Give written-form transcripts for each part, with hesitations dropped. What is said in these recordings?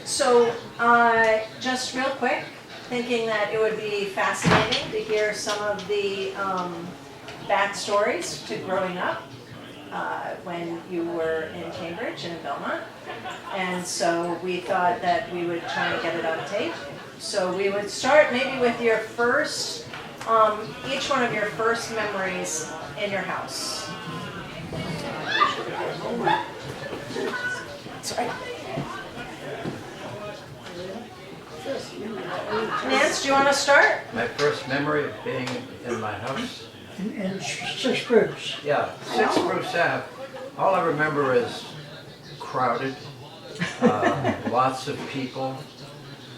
So, just real quick, thinking that it would be fascinating to hear some of the backstories to growing up when you were in Cambridge and in Belmont. And so we thought that we would try to get it on tape. So we would start maybe with your first, each one of your first memories in your house. Sorry. Nance, do you want to start? My first memory of being in my house? In Six Spruce. Yeah, 6 Spruce Ave. All I remember is crowded, lots of people,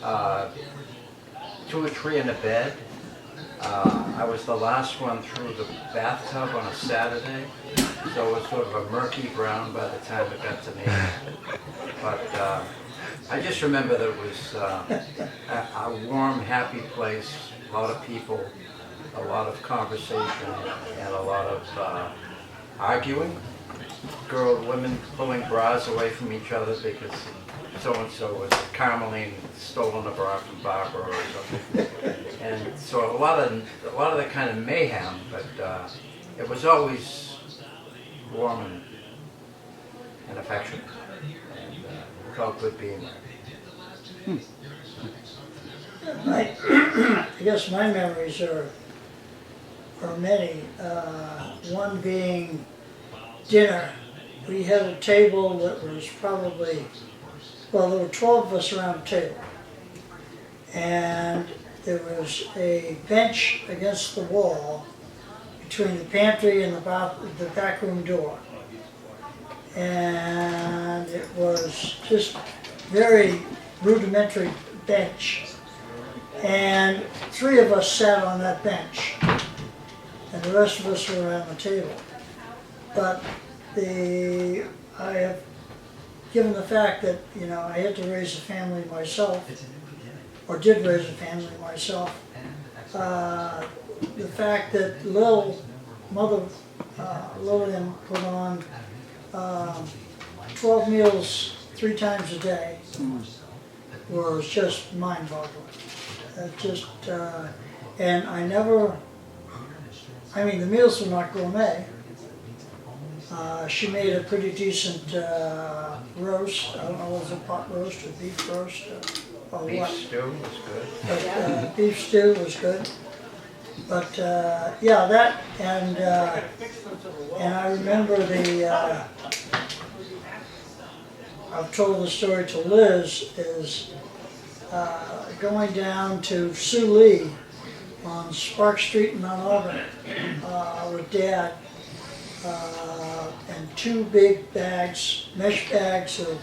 2 or 3 in a bed. I was the last one through the bathtub on a Saturday, so it was sort of a murky brown by the time it got to me. But I just remember that it was a warm, happy place, a lot of people, a lot of conversation, and a lot of arguing. Women pulling bras away from each other because so-and-so was Carmeline stolen a bra from Barbara or something. And so a lot of the kind of mayhem, but it was always warm and affectionate. And it felt good being there. I guess my memories are many. One being dinner. We had a table that was probably, well, there were 12 of us around the table. And there was a bench against the wall between the pantry and the back room door. And it was just very rudimentary bench. And 3 of us sat on that bench, and the rest of us were around the table. But I have, given the fact that, you know, I had to raise a family myself, or did raise a family myself, the fact that Mother Lillian put on 12 meals 3 times a day was just mind-boggling. And the meals were not gourmet. She made a pretty decent roast. I don't know, was it pot roast or beef roast or Beef what. stew was good. But beef stew was good. But yeah, that and I remember I've told the story to Liz, is going down to Sue Lee on Spark Street in Mount Auburn with Dad, and 2 big bags, mesh bags of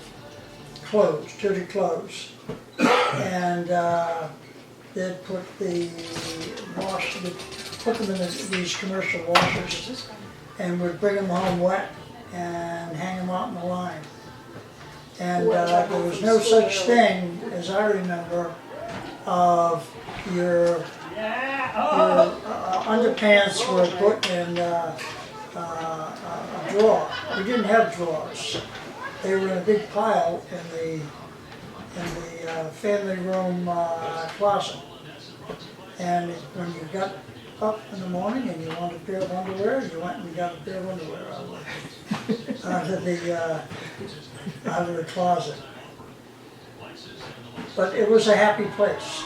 clothes, dirty clothes, and they'd put put them in these commercial washers, and would bring them home wet and hang them out in the line. And there was no such thing, as I remember, of your underpants were put in a drawer. We didn't have drawers. They were in a big pile in the family room closet. And when you got up in the morning and you wanted a pair of underwear, you went and got a pair of underwear out of the closet. But it was a happy place.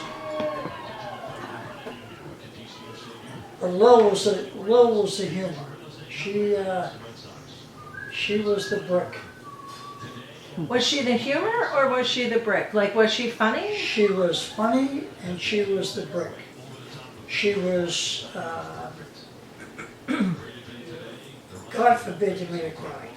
But Lil was the humor. She was the brick. Was she the humor or was she the brick? Like, was she funny? She was funny and she was the brick. She was, God forbid you made her cry.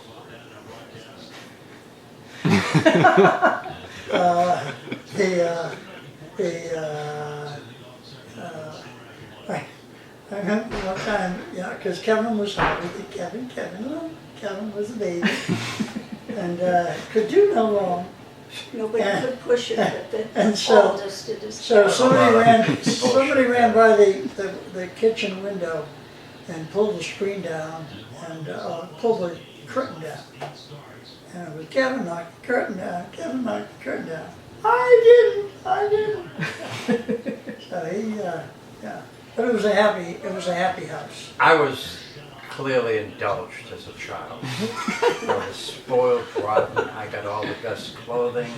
I remember one time, because Kevin was happy. Kevin was a baby, and could do no wrong. Nobody could push it, but the And so, oldest did his so job. somebody ran by the kitchen window and pulled the screen down and pulled the curtain down. And it was Kevin knocked the curtain down. Kevin knocked the curtain down. I didn't. So he, yeah, but it was a happy house. I was clearly indulged as a child. I was spoiled rotten. I got all the best clothing.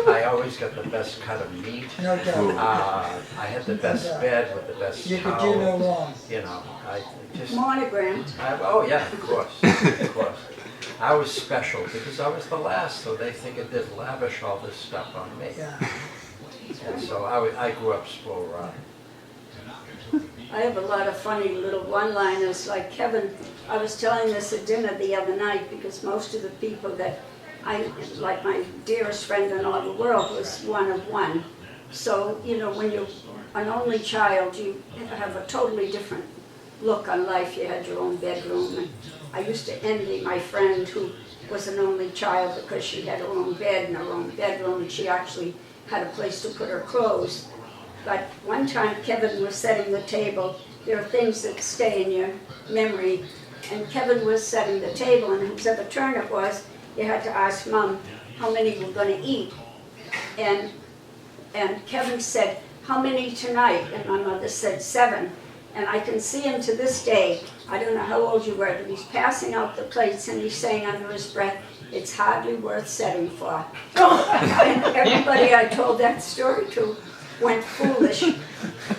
I always got the best cut of meat. No doubt. I had the best bed with the best You could towel. do no wrong. You know, I just. Monogrammed. Oh yeah, of course, of course. I was special because I was the last, so they figured they'd lavish all this stuff on me. Yeah. And so I grew up spoiled rotten. I have a lot of funny little one-liners, like Kevin. I was telling this at dinner the other night because most of the people that like my dearest friend in all the world was one of one. So, you know, when you're an only child, you have a totally different look on life. You had your own bedroom. And I used to envy my friend who was an only child because she had her own bed and her own bedroom, and she actually had a place to put her clothes. But one time Kevin was setting the table. There are things that stay in your memory. And Kevin was setting the table, and whoever turn it was, you had to ask Mom how many we're going to eat. And Kevin said, how many tonight? And my mother said 7. And I can see him to this day. I don't know how old you were, but he's passing out the plates and he's saying under his breath, it's hardly worth setting for. And everybody I told that story to went foolish.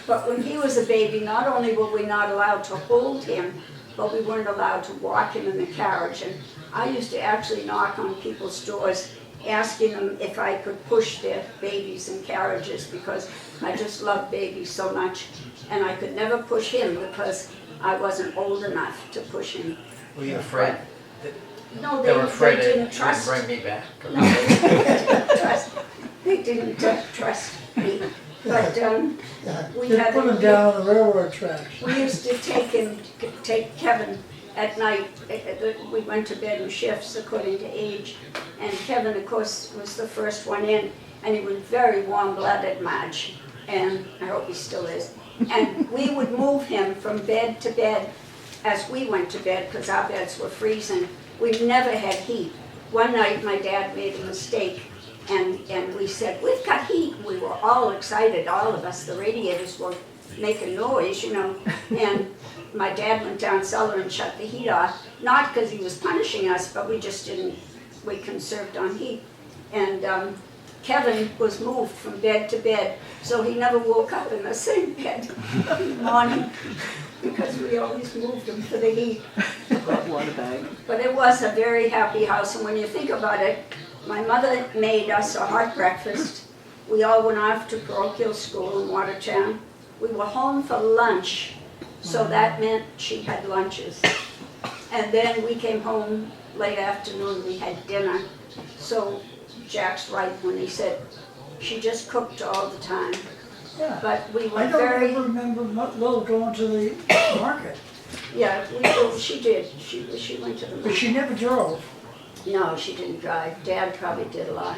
But when he was a baby, not only were we not allowed to hold him, but we weren't allowed to walk him in the carriage. And I used to actually knock on people's doors asking them if I could push their babies in carriages because I just loved babies so much. And I could never push him because I wasn't old enough to push him. Were you afraid? No, They were afraid they it didn't would trust. bring me back? No, they didn't trust. They didn't trust me. But Yeah. we Just had put him down on the railroad tracks. we used to take Kevin at night. We went to bed in shifts according to age. And Kevin, of course, was the first one in. And he was very warm-blooded, Marge. And I hope he still is. And we would move him from bed to bed as we went to bed because our beds were freezing. We never had heat. One night my dad made a mistake and we said, we've got heat. We were all excited, all of us. The radiators were making noise, you know. And my dad went down cellar and shut the heat off. Not because he was punishing us, but we just didn't, we conserved on heat. And Kevin was moved from bed to bed, so he never woke up in the same bed in the morning because we always moved him for the heat. But it was a very happy house, and when you think about it, my mother made us a hot breakfast. We all went off to parochial school in Watertown. We were home for lunch, so that meant she had lunches. And then we came home late afternoon, we had dinner. So Jack's right when he said she just cooked all the time. Yeah. But we were I don't very, ever remember Lil going to the market, yeah, she did. She went to the but market. she never drove. No, she didn't drive. Dad probably did a lot.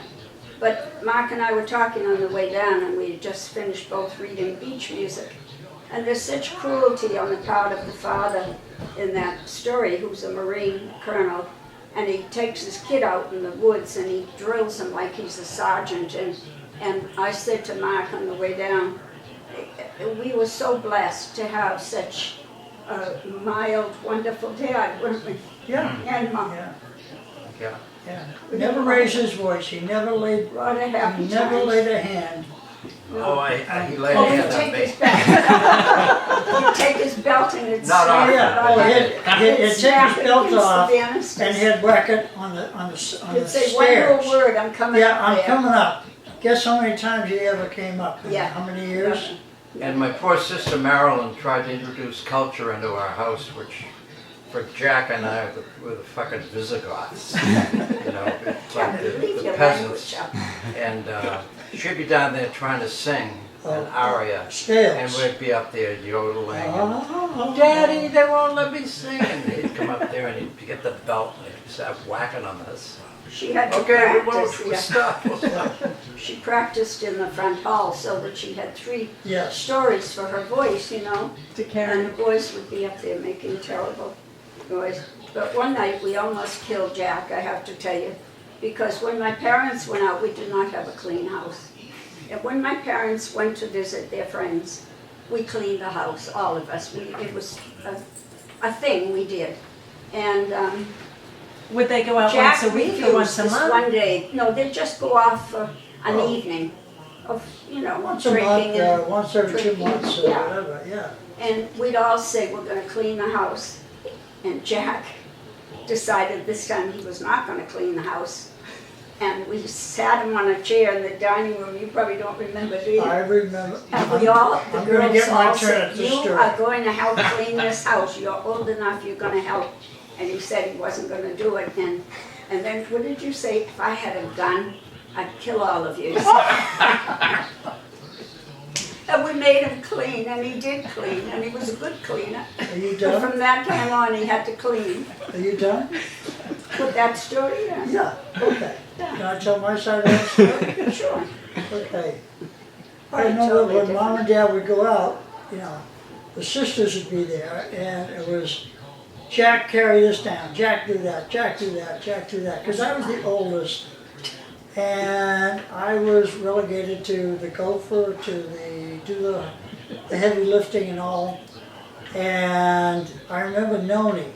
But Mark and I were talking on the way down, and we had just finished both reading beach music. And there's such cruelty on the part of the father in that story, who's a Marine colonel, and he takes his kid out in the woods and he drills him like he's a sergeant. And I said to Mark on the way down, we were so blessed to have such a mild, wonderful dad, weren't we? Yeah, And Mom. yeah, Yeah. yeah. Never raised his voice. He never laid, What a happy he never times. laid a hand. Oh, he laid Oh, a he'd hand on take me. his belt. He'd take his belt and it'd Not snap often. Yeah, on oh, it. he'd take Snap his belt against the off banisters. and he'd whack it on the He'd say one stairs. little word, I'm coming Yeah, up I'm there. coming up. Guess how many times he ever came up? In Yeah. how many years? And my poor sister Marilyn tried to introduce culture into our house, which for Jack and I were the fucking Visigoths. You know, it's like Can't believe the your peasants. language. And she'd be down there trying to sing an aria. And Scales. we'd be up there yodeling. And, Oh, Daddy, they won't let me sing. And he'd come up there and he'd get the belt and he'd start whacking on us. She had to Okay, we practice. won't stop. We'll stop. She practiced in the front hall so that she had 3 yes. stories for her voice, you know. To And carry. the boys would be up there making terrible noise. But one night we almost killed Jack, I have to tell you. Because when my parents went out, we did not have a clean house. And when my parents went to visit their friends, we cleaned the house, all of us. It was a thing we did. And Would they go out Jack once a week or refused once a this month? one day. No, they'd just go off for an evening of, Once a drinking month, and once every 2 drinking, months, or yeah. whatever, yeah. And we'd all say, we're gonna clean the house. And Jack decided this time he was not gonna clean the house. And we sat him on a chair in the dining room, you probably don't remember, do you? I remember. And we all, the I'm gonna girls get my all turn said, at this you story." are going to help clean this house, you're old enough, you're gonna help. And he said he wasn't gonna do it, and then, what did you say, if I had a gun, I'd kill all of you. And we made him clean, and he did clean, and he was a good cleaner. Are you But done? from that time on, he had to clean. Are you done? With that story, yeah. Yeah, okay. Can I tell my side of the story? Sure. Okay. I Right, remember totally when Mom different. and Dad would go out, the sisters would be there, and it was, Jack, carry this down, Jack, do that, Jack, do that, Jack, do that, because I was the oldest. And I was relegated to the gopher, do the heavy lifting and all. And I remember Noni.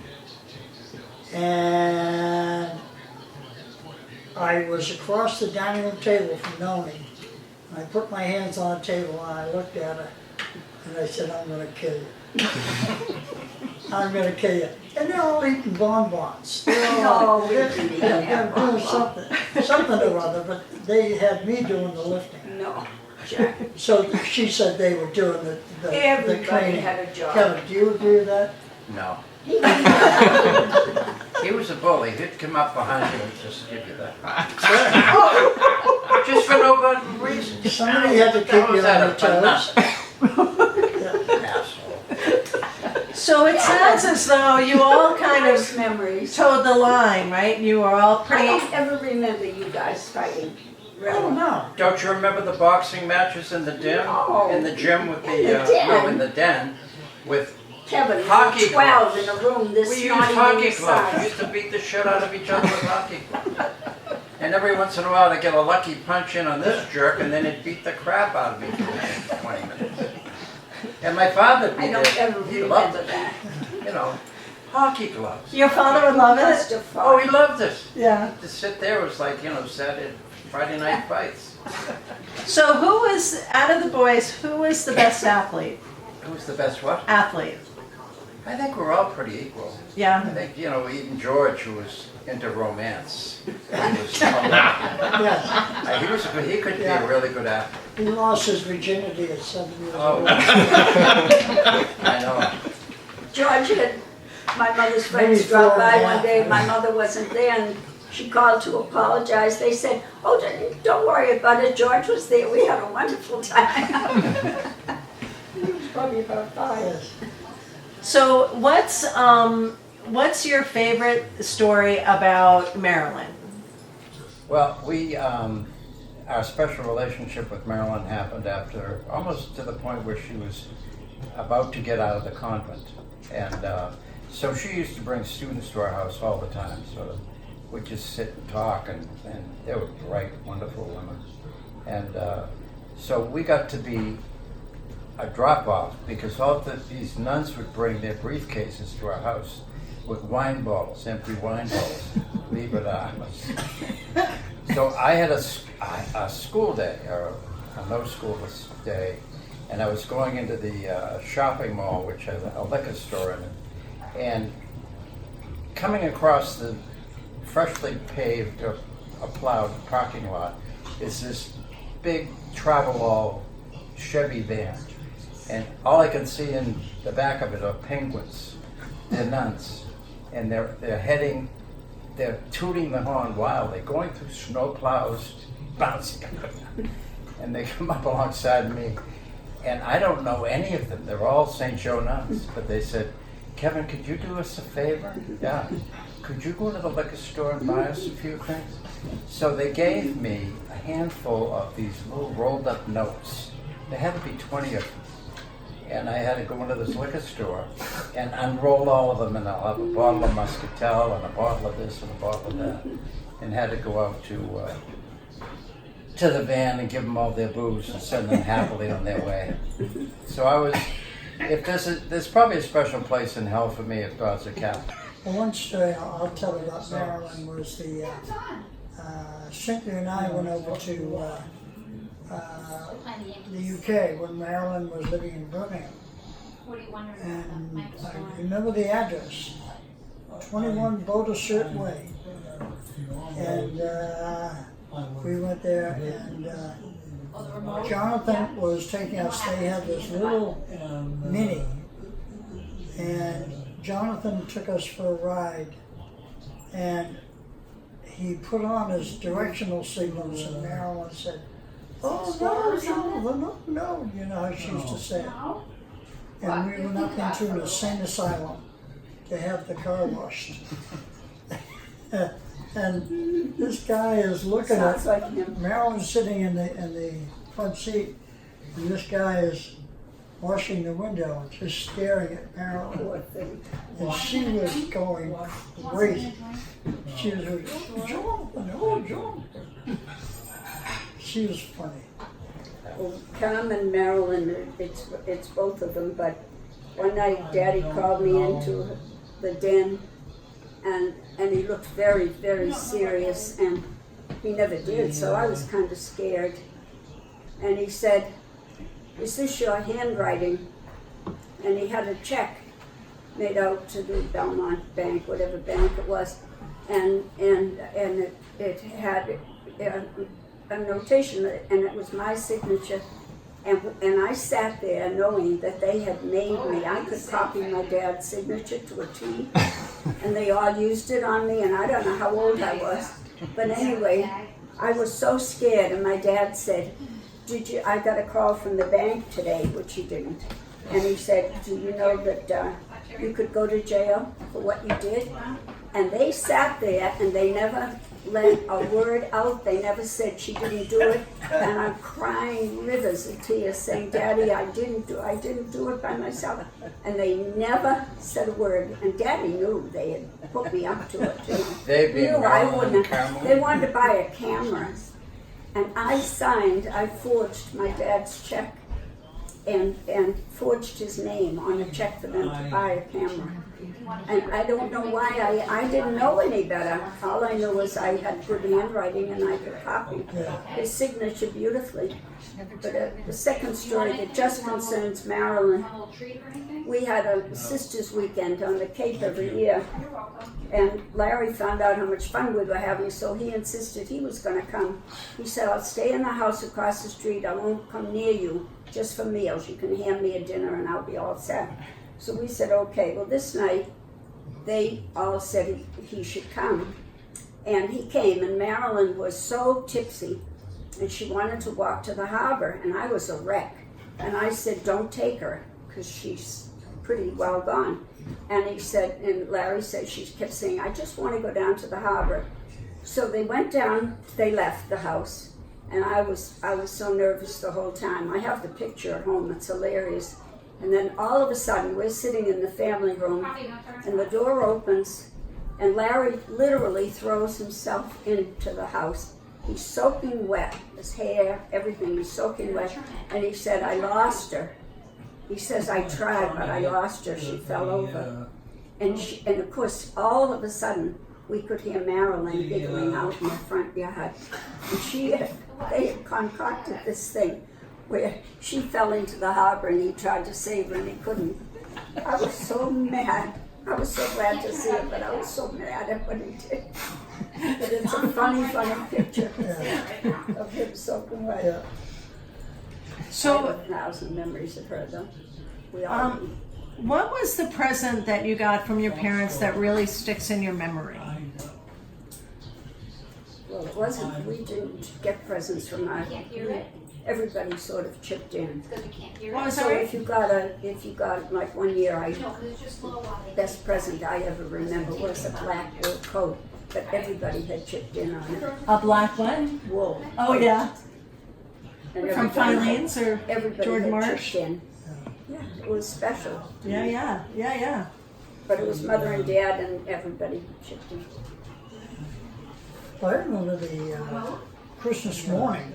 And I was across the dining room table from Noni. And I put my hands on the table and I looked at her and I said, I'm gonna kill you. I'm gonna kill you. And they're all eating bonbons. They're all, No, we didn't eat they're that doing bonbon. something or other, but they had me doing the lifting. No, Jack. So she said they were doing the Everybody cleaning. had a job. Kevin, do you agree with that? No. He did. He was a bully. He'd come up behind you and just give you that. Just for no good reason. Somebody had to keep That you was on out your of fun, toes. Yeah. asshole. So it sounds as though you all kind of Nice memories. towed the line, right? You were all I pretty. don't ever remember you guys fighting. Really. Oh, no. Don't you remember the boxing matches in the gym? No. In the gym with In the, the den? no, in the den with Kevin, we Hockey were 12 gloves. in a room this we used not even hockey this gloves. We size. used to beat the shit out of each other with hockey gloves. And every once in a while, I'd get a lucky punch in on this jerk, and then it'd beat the crap out of me for 20 minutes. And my father I beat don't it. ever He loved remember it. that. Hockey gloves. Your father would love Must it. have Oh, fought. he loved it. Yeah. To sit there was like, Saturday, Friday night fights. So who was out of the boys? Who was the best athlete? Who's the best what? Athlete. I think we're all pretty equal. I Yeah. think, even George, who was into romance, he was, Yes. he could be Yeah. a really good athlete. He lost his virginity at 7 years Oh. old. I know. George had, my mother's Maybe friends dropped 4 by and a one half. day, my mother wasn't there, and she called to apologize. They said, oh, don't worry about it, George was there, we had a wonderful time. He was probably about 5. Yes. So what's your favorite story about Marilyn? Well, our special relationship with Marilyn happened after, almost to the point where she was about to get out of the convent. And so she used to bring students to our house all the time, sort of. We'd just sit and talk, and they were bright, wonderful women. And so we got to be a drop-off because these nuns would bring their briefcases to our house with wine bottles, empty wine bottles, believe it or not. So I had a school day, or a no school day, and I was going into the shopping mall, which has a liquor store in it, and coming across the freshly paved or plowed parking lot is this big Travelall Chevy van. And all I can see in the back of it are penguins. They're nuns. And they're tooting the horn wildly, going through snow plows, bouncing. And they come up alongside me. And I don't know any of them. They're all St. Joe nuns. But they said, Kevin, could you do us a favor? Yeah. Could you go to the liquor store and buy us a few things? So they gave me a handful of these little rolled up notes. There had to be 20 of them. And I had to go into this liquor store and unroll all of them, and I'll have a bottle of Muscatel and a bottle of this and a bottle of that, and had to go out to to the van and give them all their booze and send them happily on their way. So I was, if there's probably a special place in hell for me if God's a Catholic. Well, one story I'll tell about Marilyn was Cynthia and I went over to the UK when Marilyn was living in Birmingham. And I remember the address, 21 Bouldershire Way. And we went there, and Jonathan was taking us. They had this little Mini, and Jonathan took us for a ride, and he put on his directional signals, and Marilyn said, "Oh, no, you know how she used to say it." And we went up into an insane asylum to have the car washed. And this guy is looking Sounds at like him. Marilyn's sitting in the front seat, and this guy is washing the window, just staring at Marilyn. Poor thing. And she was going crazy. She was going, Jonathan, oh, Jonathan. She was funny. Well, Tom and Marilyn, it's both of them, but one night Daddy called me into the den, and he looked very, very serious, and he never did, so I was kind of scared. And he said, "Is this your handwriting?" And he had a check made out to the Belmont Bank, whatever bank it was, and it had a notation, and it was my signature. And I sat there knowing that they had made me. I could copy my dad's signature to a T, and they all used it on me, and I don't know how old I was. But anyway, I was so scared, and my dad said, I got a call from the bank today, which he didn't. And he said, "Do you know that you could go to jail for what you did?" And they sat there, and they never let a word out. They never said she didn't do it. And I'm crying rivers of tears saying, "Daddy, I didn't do it by myself." And they never said a word. And Daddy knew they had put me up to it. They Knew being I Marilyn wouldn't. Carmel. They wanted to buy a camera. And I forged my dad's check and forged his name on a check for them to buy a camera. And I don't know why I didn't know any better. All I knew was I had good handwriting and I could copy his signature beautifully. But the second story that just concerns Marilyn, we had a sisters weekend on the Cape every year. And Larry found out how much fun we were having, so he insisted he was going to come. He said, "I'll stay in the house across the street. I won't come near you, just for meals. You can hand me a dinner and I'll be all set." So we said, okay. Well, this night, they all said he should come. And he came, and Marilyn was so tipsy, and she wanted to walk to the harbor, and I was a wreck. And I said, "Don't take her, because she's pretty well gone." And he said, and Larry said, she kept saying, "I just want to go down to the harbor." So they went down, they left the house, and I was so nervous the whole time. I have the picture at home, it's hilarious. And then all of a sudden, we're sitting in the family room, and the door opens, and Larry literally throws himself into the house. He's soaking wet, his hair, everything, he's soaking wet. And he said, "I lost her." He says, "I tried, but I lost her. She fell over." And of course, all of a sudden, we could hear Marilyn giggling out in the front yard. And they had concocted this thing where she fell into the harbor and he tried to save her and he couldn't. I was so mad. I was so glad to see it, but I was so mad at what he did. But it's a funny picture of him soaking wet. Yeah. So, I have 1,000 memories of her, though. We all do. what was the present that you got from your parents that really sticks in your memory? Well, it wasn't. We didn't get presents from our. Everybody sort of chipped in. What was So that? if you got like one year, best present I ever remember was a black wool coat, but everybody had chipped in on it. A black one? Wool. Oh yeah. And From everybody- Filene's or Everybody George had Marsh? chipped in. Yeah, it was special. Yeah. But it was mother and dad and everybody chipped in. I remember the Christmas morning,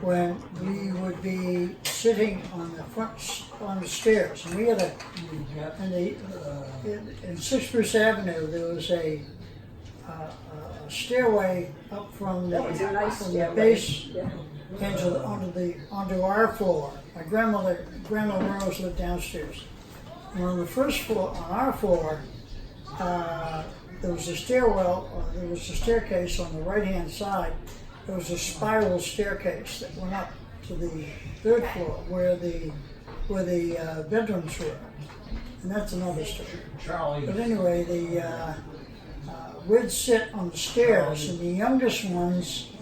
when we would be sitting on the on the stairs, and we had in 6 Spruce Avenue, there was a stairway up from That was a nice the stairway. base Yeah. onto our floor. My grandma Rose lived downstairs. And on the first floor, on our floor, there was a there was a staircase on the right-hand side. There was a spiral staircase that went up to the 3rd floor where the bedrooms were. And that's another story. But anyway, we'd sit on the stairs, and the youngest ones,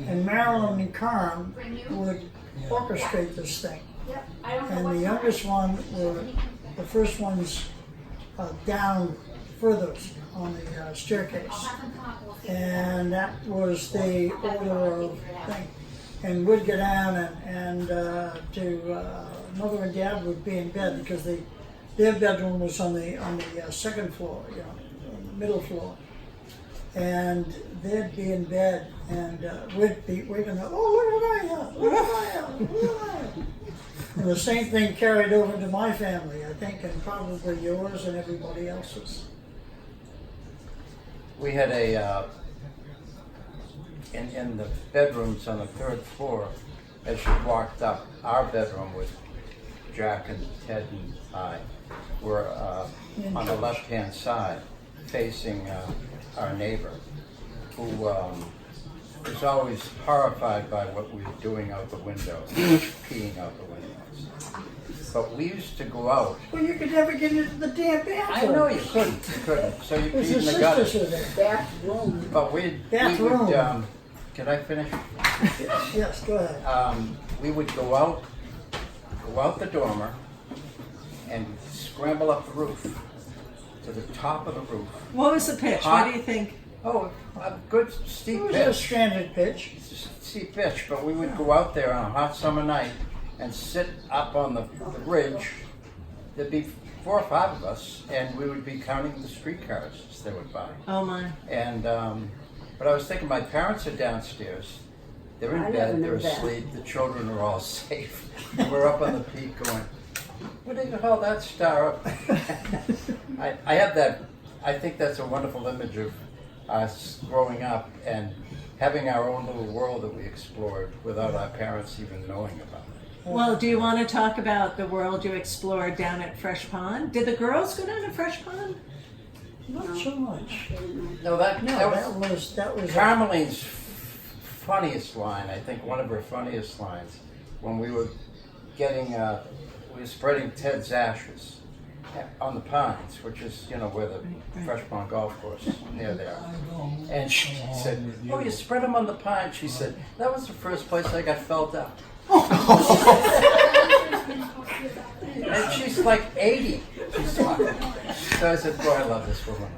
and Marilyn and Carm, would orchestrate this thing. And the youngest one were the first ones down furthest on the staircase. And that was the order of thing. And we'd get down and Mother and Dad would be in bed because their bedroom was on the 2nd floor, you know, on the middle floor. And they'd be in bed, and we'd be waking up, oh, look what I have, look what I have, look what I have. And the same thing carried over to my family, I think, and probably yours and everybody else's. We had in the bedrooms on the 3rd floor, as you walked up, our bedroom with Jack and Ted and I were on the left-hand side, facing our neighbor, who was always horrified by what we were doing out the windows, peeing out the windows. But we used to go out. Well, you could never get into the damn bathroom. I know you couldn't. So you His peed in the sisters gutters. were there. Bathroom. But we would. Bathroom. Can I finish? Yes, go ahead. We would go out the dormer, and scramble up the roof to the top of the roof. What was the pitch? What do you think? Oh, a good steep It was a pitch. stranded pitch. Steep pitch, but we would go out there on a hot summer night and sit up on the ridge. There'd be 4 or 5 of us, and we would be counting the streetcars as they would by. Oh my. And but I was thinking, my parents are downstairs. They're I in never bed. knew They're that. asleep. The children are all safe. And we're up on the peak going, "What do you call that star up?" I have that. I think that's a wonderful image of us growing up and having our own little world that we explored without our parents even knowing about it. Well, do you want to talk about the world you explored down at Fresh Pond? Did the girls go down to Fresh Pond? Not so much. No, that was Carmeline's funniest line, I think one of her funniest lines, when we were we were spreading Ted's ashes on the pines, which is, you know, where the Fresh Pond Golf Course, near there. And she said, "Oh, you spread them on the pine." She said, "That was the first place I got felt up." And she's like 80. She's talking. So I said, "Boy, I love this woman.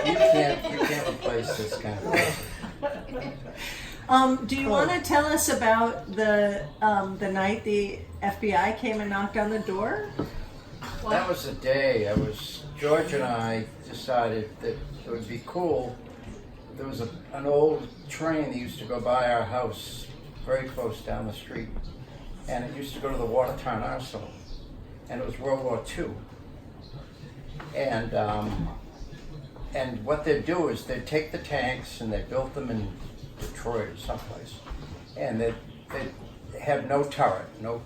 You can't replace this kind of person." Do you want to tell us about the night the FBI came and knocked on the door? That was the day. George and I decided that it would be cool. There was an old train that used to go by our house very close down the street, and it used to go to the Watertown Arsenal, and it was World War II. And what they'd do is they'd take the tanks, and they built them in Detroit or someplace, and they had no turret, no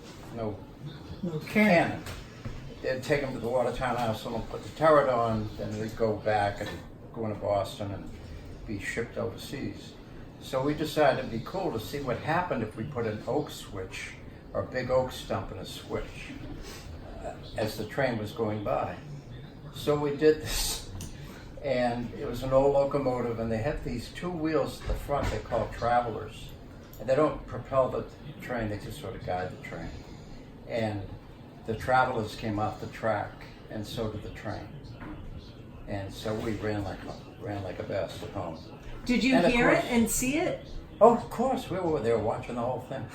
cannon. They'd take them to the Watertown Arsenal, put the turret on, then they'd go back and go into Boston and be shipped overseas. So we decided it'd be cool to see what happened if we put an oak switch or a big oak stump in a switch as the train was going by. So we did this, and it was an old locomotive, and they had these 2 wheels at the front they call travelers. And they don't propel the train, they just sort of guide the train. And the travelers came off the track, and so did the train. And so we ran like a bastard home. Did you And of hear it course- and see it? Oh, of course, we were there watching the whole thing.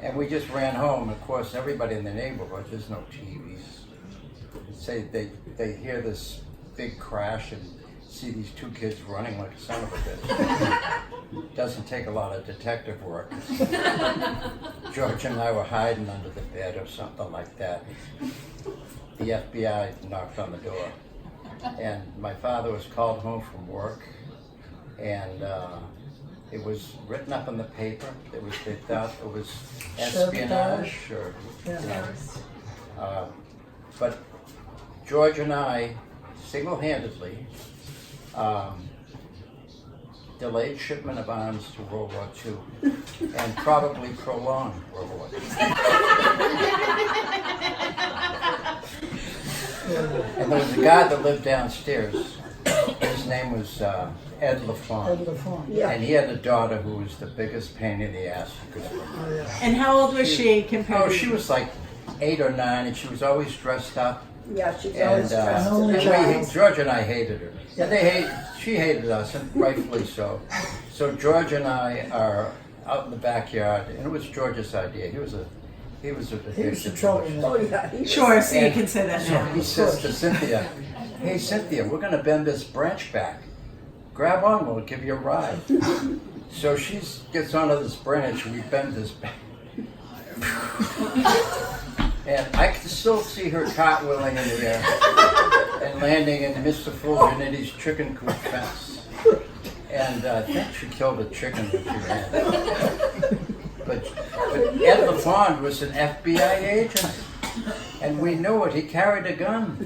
And we just ran home. Of course, everybody in the neighborhood, there's no TVs. Say they hear this big crash and see these 2 kids running like a son of a bitch doesn't take a lot of detective work. George and I were hiding under the bed or something like that. The FBI knocked on the door, and my father was called home from work, and it was written up in the paper. They thought it was espionage or, you know. But George and I single-handedly delayed shipment of arms to World War II and probably prolonged World War II. And there was a guy that lived downstairs. His name was Ed LaFawn. Yeah. And he had a daughter who was the biggest pain in the ass you could ever. Oh, yeah. And how old was she compared Oh, to she was like 8 or 9, and she was always dressed up. Yeah, she's And, always dressed an only in child. George and I hated her. And she hated us, and rightfully so. So George and I are out in the backyard, and it was George's idea. He was the troublemaker. Oh, yeah. he was- Sure, so you And can say that So now. he says to Cynthia, "Hey Cynthia, we're gonna bend this branch back. Grab on, we'll give you a ride." So she gets onto this branch, and we bend this back. And I can still see her cartwheeling in the air and landing in Mr. Fulginetti's chicken coop fence. And I think she killed a chicken when she ran. But Ed LaFond was an FBI agent, and we knew it. He carried a gun.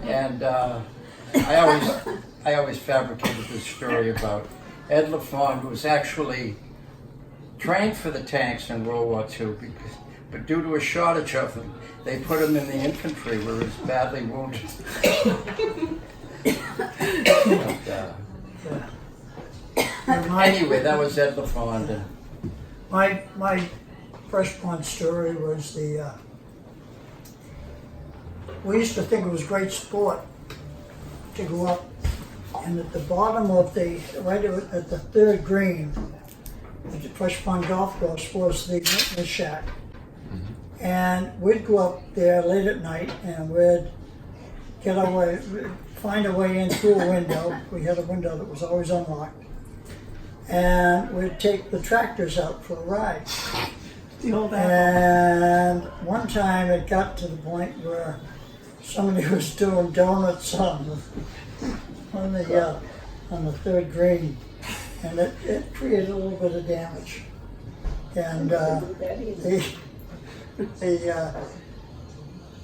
And I always fabricated this story about Ed LaFond, who was actually trained for the tanks in World War II, but due to a shortage of them, they put him in the infantry where he was badly wounded. Anyway, that was Ed LaFond. And My freshborn story was we used to think it was great sport to go up, and at the bottom of right at the third green, at the Fresh Pond Golf Course was the maintenance shack. And we'd go up there late at night and we'd find a way in through a window. We had a window that was always unlocked. And we'd take the tractors out for a ride. The old apple. And one time it got to the point where somebody was doing donuts on the third green, and it created a little bit of damage. And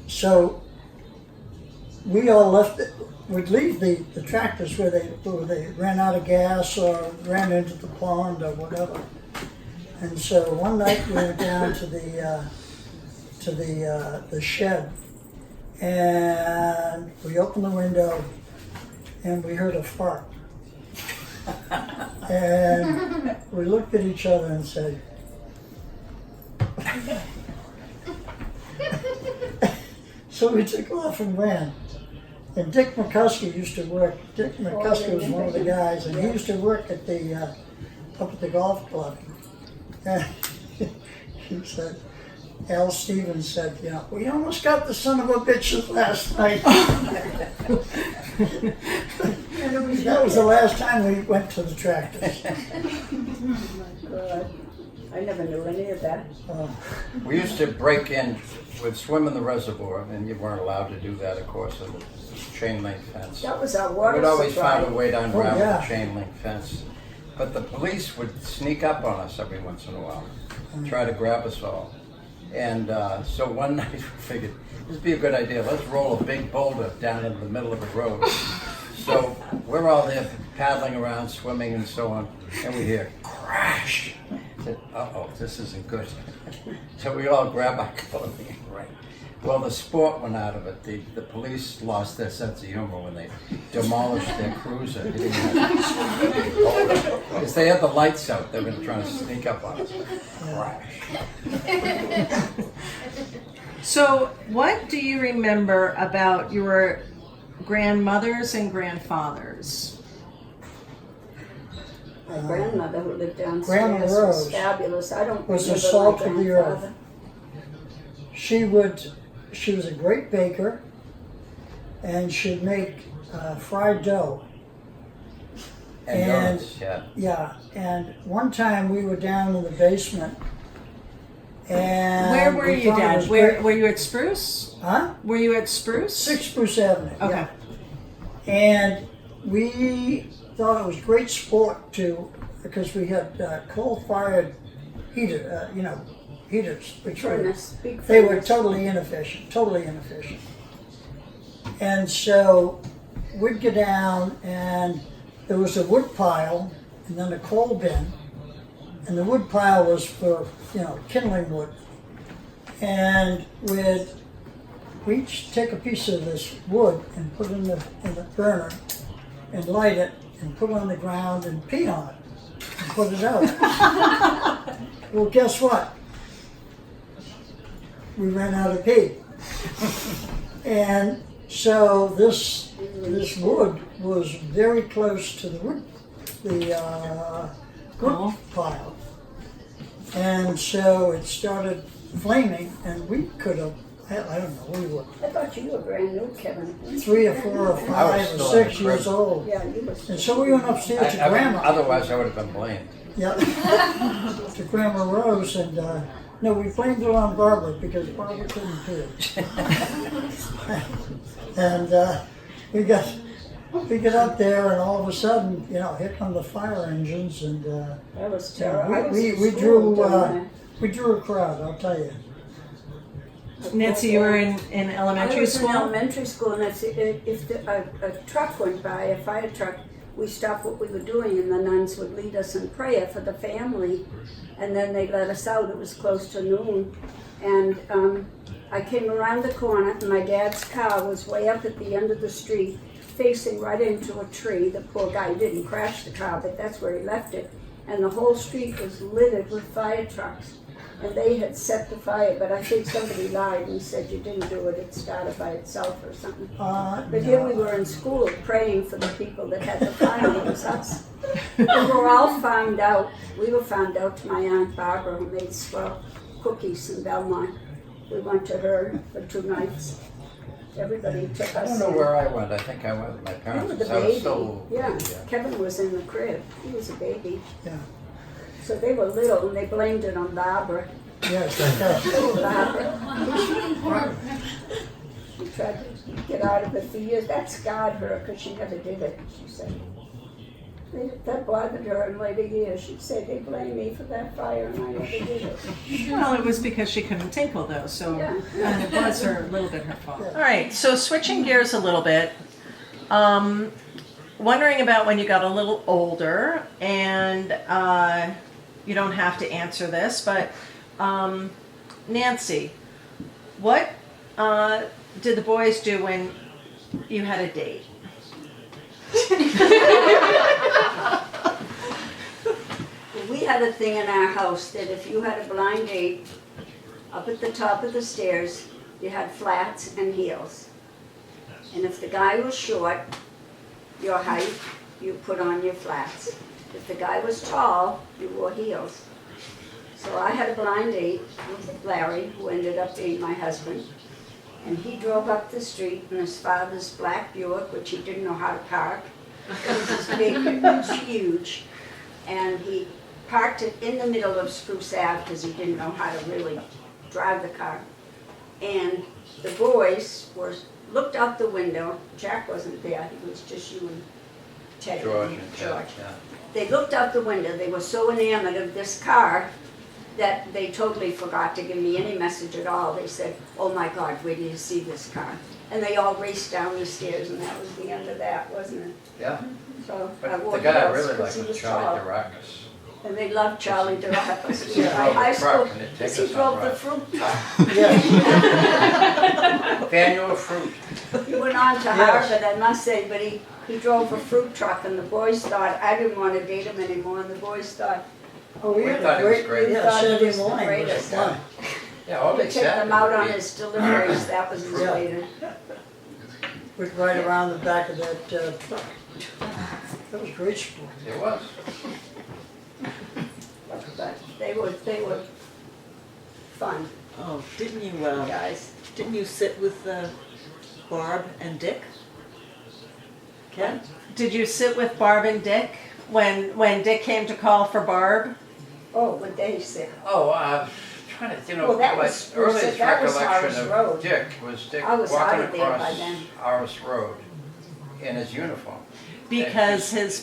so we all left it. We'd leave the tractors where they ran out of gas or ran into the pond or whatever. And so one night we went down to the shed, and we opened the window and we heard a fart. And we looked at each other and said, so we took off and ran. And Dick McCuskey used to work. Dick McCuskey was one of the guys, and he used to work at up at the golf club. And he said, Al Stevens said, we almost got the son of a bitches last night. That was the last time we went to the tractors. God, I never knew any of that. we used to break in, we'd swim in the reservoir, and you weren't allowed to do that, of course, in the chain link fence. That was our water We'd always supply. find a way down Oh, around yeah. the chain link fence. But the police would sneak up on us every once in a while, try to grab us all. And so one night we figured, this would be a good idea, let's roll a big boulder down into the middle of the road. So we're all there paddling around, swimming and so on, and we hear crash. I said, uh-oh, this isn't good. So we all grab our clothing and ran. Well, the sport went out of it. The police lost their sense of humor when they demolished their cruiser. Because they had the lights out, they were trying to sneak up on us. Crash. So, what do you remember about your grandmothers and grandfathers? My grandmother who lived Grandma downstairs was Rose fabulous. I don't was the remember salt my of the grandfather. earth. She was a great baker, and she'd make fried dough. And donuts, yeah. yeah, and one time we were down in the basement, and Where were we you, thought it Dad? was Where great- were you at Spruce? Huh? Were you at Spruce? 6 Spruce Avenue. Okay. Yeah. And we thought it was great sport because we had coal-fired heaters, which were Furnace, big they were furnace. totally inefficient. And so we'd go down, and there was a wood pile, and then a coal bin, and the wood pile was for kindling wood. And we'd each take a piece of this wood and put it in the burner, and light it, and put it on the ground and pee on it, and put it out. Well, guess what? We ran out of pee. And so this wood was very close to the wood Cool. pile. And so it started flaming, and we could have, I don't know, we were I thought you were brand new, Kevin. 3 or 4 or 5 or still 6 in the years crib. old. Yeah, you was. And so we went upstairs to Grandma. Otherwise, I would have been blamed. Yeah, to Grandma Rose, and no, we blamed it on Barbara because Barbara couldn't do it. And we get up there, and all of a sudden, here come the fire engines, and That was terrible. I was we in school during we drew a crowd. I'll tell you. that. Nancy, you were in I elementary was school? in elementary school, and if a truck went by, a fire truck, we stopped what we were doing, and the nuns would lead us in prayer for the family, and then they let us out. It was close to noon, and I came around the corner, and my dad's car was way up at the end of the street, facing right into a tree. The poor guy didn't crash the car, but that's where he left it, and the whole street was littered with fire trucks. And they had set the fire, but I think somebody lied and said you didn't do it, it started by itself or something. But here we were in school praying for the people that had the fire, it was us. We were all found out, we were found out to my Aunt Barbara, who made swell cookies in Belmont. We went to her for 2 nights. Everybody took I us. don't know where I went. I think I went with my You parents. were the 'cause I was baby, still yeah. Kevin was in the crib, he was a baby. Yeah. So they were little and they blamed it on Barbara. Yes, okay. Little Barbara. She tried to get out of it for years. That scarred her because she never did it, she said. That bothered her in later years. She'd say, they blame me for that fire and I never did it. Well, it was because she couldn't tinkle though, so Yeah. and it was a little bit her fault. All right, so switching gears a little bit, wondering about when you got a little older, and you don't have to answer this, but Nancy, what did the boys do when you had a date? We had a thing in our house that if you had a blind date, up at the top of the stairs, you had flats and heels. And if the guy was short, your height, you put on your flats. If the guy was tall, you wore heels. So I had a blind date with Larry, who ended up being my husband. And he drove up the street in his father's black Buick, which he didn't know how to park. It was big, it was huge. And he parked it in the middle of Spruce Ave because he didn't know how to really drive the car. And the boys looked out the window. Jack wasn't there, it was just you and Teddy. George and Jack, yeah. They looked out the window, they were so enamored of this car that they totally forgot to give me any message at all. They said, oh my God, where do you see this car? And they all raced down the stairs, and that was the end of that, wasn't it? Yeah. So I But wore the guy I heels really 'cause liked he was was Charlie tall. Durakas. And they loved Charlie Durakas. He drove the truck and it'd take Because he us on drove the rides. fruit truck. Yes. Daniel Fruit. He went on to Yes. Harvard, I must say, but he drove a fruit truck, and the boys thought, I didn't want to date him anymore, and the boys thought, Oh, We thought it was great. Yeah, Thought it Saturday was the morning was greatest. fun. Yeah, all he'd they take said. them out on his deliveries, that was his Yeah. later. We'd ride around the back of that truck. That was great sport. It was. But they were fun Oh, didn't you, guys. didn't you sit with Barb and Dick? Ken? Did you sit with Barb and Dick when Dick came to call for Barb? Oh, what they said. Oh, trying to, Well, that was- my earliest that was recollection Horace of Road. Dick was Dick I was out walking of there by across then. Horace Road in his uniform. Because his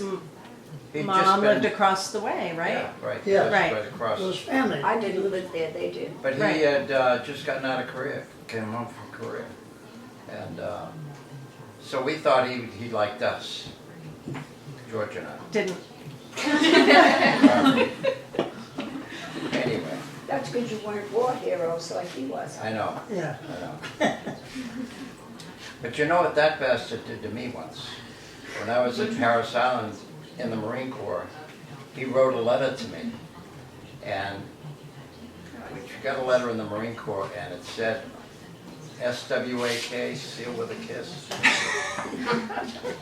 He'd just mom lived been- across the way, right? Yeah, right. Yeah. just Right. Right across. It was family. I didn't live there, they did. But he Right. had just gotten out of Korea, came home from Korea. And so we thought he liked us, George and I. Didn't. Anyway, That's because you weren't war heroes like he was. I know, Yeah. I know. But you know what that bastard did to me once? When I was at Parris Island in the Marine Corps, he wrote a letter to me. And we got a letter in the Marine Corps and it said, SWAK, seal with a kiss.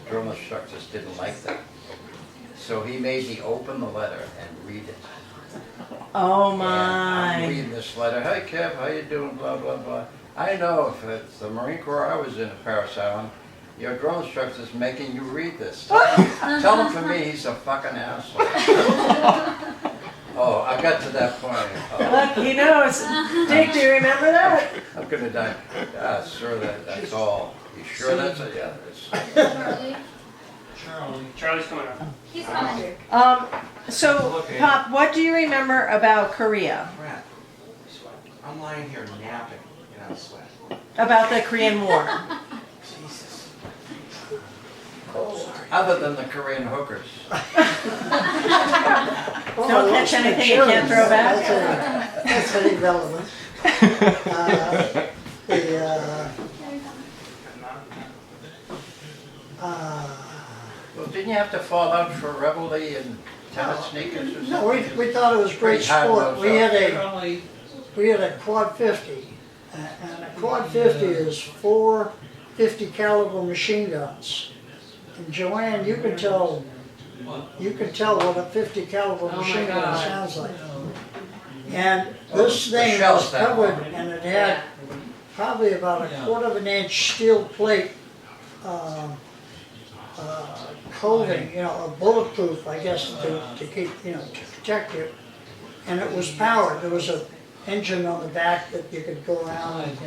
Drill instructors didn't like that. So he made me open the letter and read it. Oh And I'm my. reading this letter, hey Kev, how you doing, blah, blah, blah. I know if it's the Marine Corps I was in at Parris Island, your drill instructor's making you read this. Tell him for me he's a fucking asshole. Oh, I got to that point. Oh, Look, he knows. Dick, do you remember that? I'm gonna die. Sure, that's all. You sure that's it? Yeah, it's. Charlie's coming up. He's coming. So, Pop, what do you remember about Korea? Brad, I'm lying here napping and I'm sweating. About the Korean War? Jesus. Other than the Korean hookers. Don't catch anything you can't throw back? That's irrelevant. Well, didn't you have to fall out for revelry and tennis sneakers or No, something? we thought it was great Pretty hard sport. nose We had a quad 50, and a quad 50 is 4 50 caliber machine guns. And Joanne, you can tell what a 50 caliber machine gun sounds like. And this The thing shell's was that covered, long. and it had probably about a 1/4 steel plate coating, a bulletproof, I guess, to keep, to protect you. And it was powered. There was an engine on the back that you could go around and,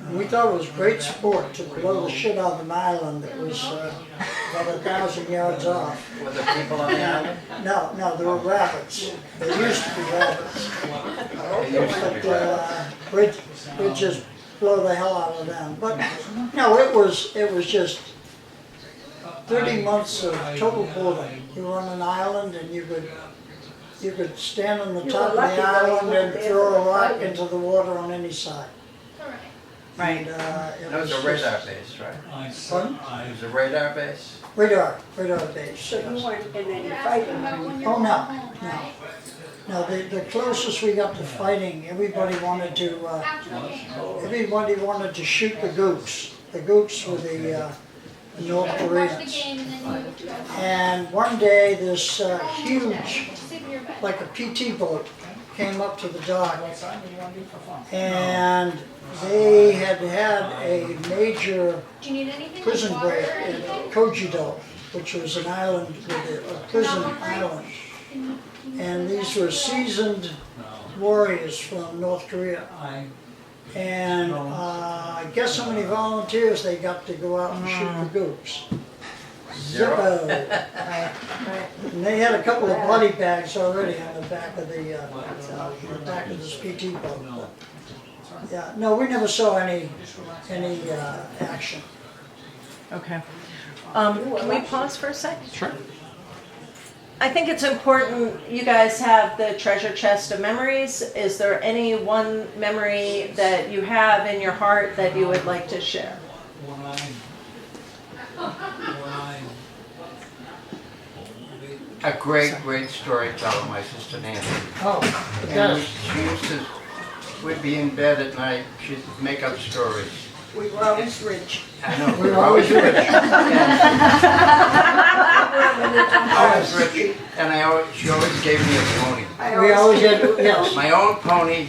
And we thought it was great sport to blow the shit out of an island that was about 1,000 yards off. Were the people on the island? No, there were rabbits. There used to be rabbits. They used to be rabbits. We'd just blow the hell out of them. But no, it was just 30 months of total boredom. You were on an island and you could stand on the You top were of the lucky though you island weren't and there throw for a the rock fighting. into the water on any side. Right. And, it That was a just- radar base, right? Pardon? It was a radar base? Radar base. So you yes. weren't in any fighting. Oh, no. No, the closest we got to fighting, everybody wanted to shoot the Gooks. The Gooks were the North Koreans. And one day this huge, like a PT boat, came up to the dock. And they had a major Do you need anything? prison Water? break in Kojido, which was an island, a prison island. And these were seasoned warriors from North Korea. And guess how many volunteers they got to go out and shoot the Gooks? Zero. Zippo. And they had a couple of body bags already on the back of the this PT boat. Yeah, no, we never saw any action. Okay. Can we pause for a sec? Sure. I think it's important, you guys have the treasure chest of memories. Is there any one memory that you have in your heart that you would like to share? A great storyteller, my sister Nancy. Oh, And yes. she used to, we'd be in bed at night, she'd make up stories. We were always rich. I know, We were always rich. Always rich, and she always gave me a pony. We always had, yes. My own pony,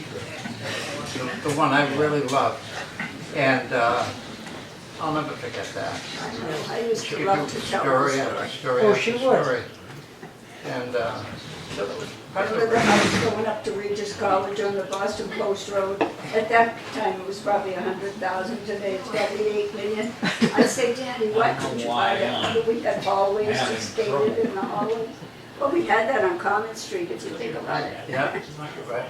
the one I really loved. And I'll never forget that. I used She to could love do to tell story the after story. story Oh, after she would. story. And so that was I part of remember the I was going up to Regis College on the Boston Post Road. At that time, it was probably 100,000. Today, it's probably 8 million. I'd say, Daddy, why couldn't you buy that? We had hallways to skated in the hallways. Well, we had that on Common Street, if you think about it. Yeah, right.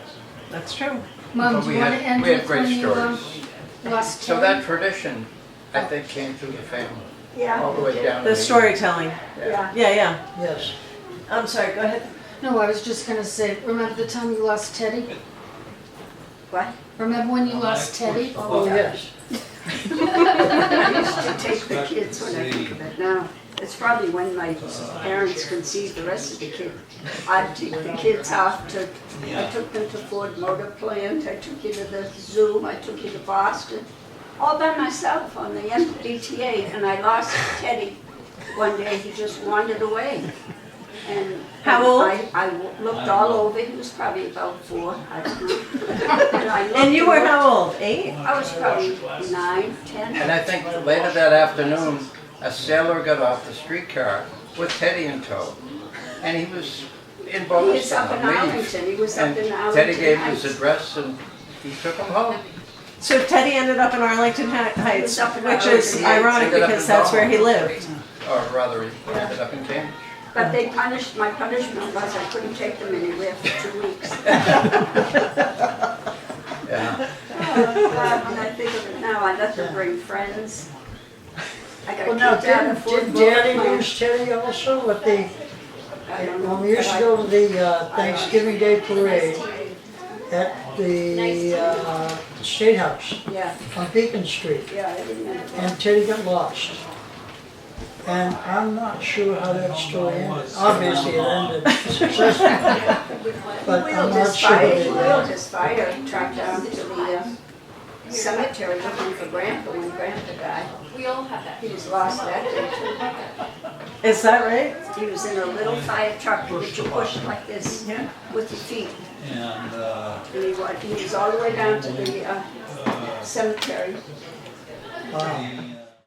That's true. Mom, But do we you want to had, end we had with great when you stories. lost So Terry? that tradition, I think, came through the family, all the way Yeah, down. The to me. storytelling. yeah. Yeah, yeah. Yes. I'm sorry, go ahead. No, I was just gonna say, remember the time you lost Teddy? What? Remember when you lost Teddy? Oh, yes. I used to take the kids when I think of it now. It's probably when my parents conceived the rest of the kids. I'd take the kids off to, I took them to Ford Motor Plant, I took you to the zoo, I took you to Boston, all by myself on the MBTA, and I lost Teddy. One day he just wandered away. And How old? I looked all over, he was probably about 4, I don't know. And I looked And you were looked. how old? 8? I was probably 9, 10. And I think later that afternoon, a sailor got off the streetcar with Teddy in tow. And he was in He was Boston up in on leave. Arlington, he was up And in Arlington Teddy gave his Heights. address and he took him home. So Teddy ended up in Arlington Heights, up in which is Arlington Heights. ironic Ended up because in that's where he Belmont. lived. Or rather, he ended up in Cambridge. But they punished, my punishment was I couldn't take them anywhere for 2 weeks. Yeah. Oh, God, when I think of it now, I let them bring friends. I Well, got now, kicked out of Fort did Daddy Motor lose Teddy also with the, I don't know, when we used to but go to the Thanksgiving Day Parade at the State House Yeah, on Beacon Street, yeah, I remember that. and Teddy got lost. And I'm not sure how that story ended. Obviously, it ended successfully, but I'm Wheeled not his sure fire, that he it wheeled his fire truck down to the cemetery looking for Grandpa when Grandpa died. We all have that. He was lost that day Is that right? too. He was in a little fire truck that you push like this Yeah. with your feet. And And he was all the way down to the cemetery. Wow. the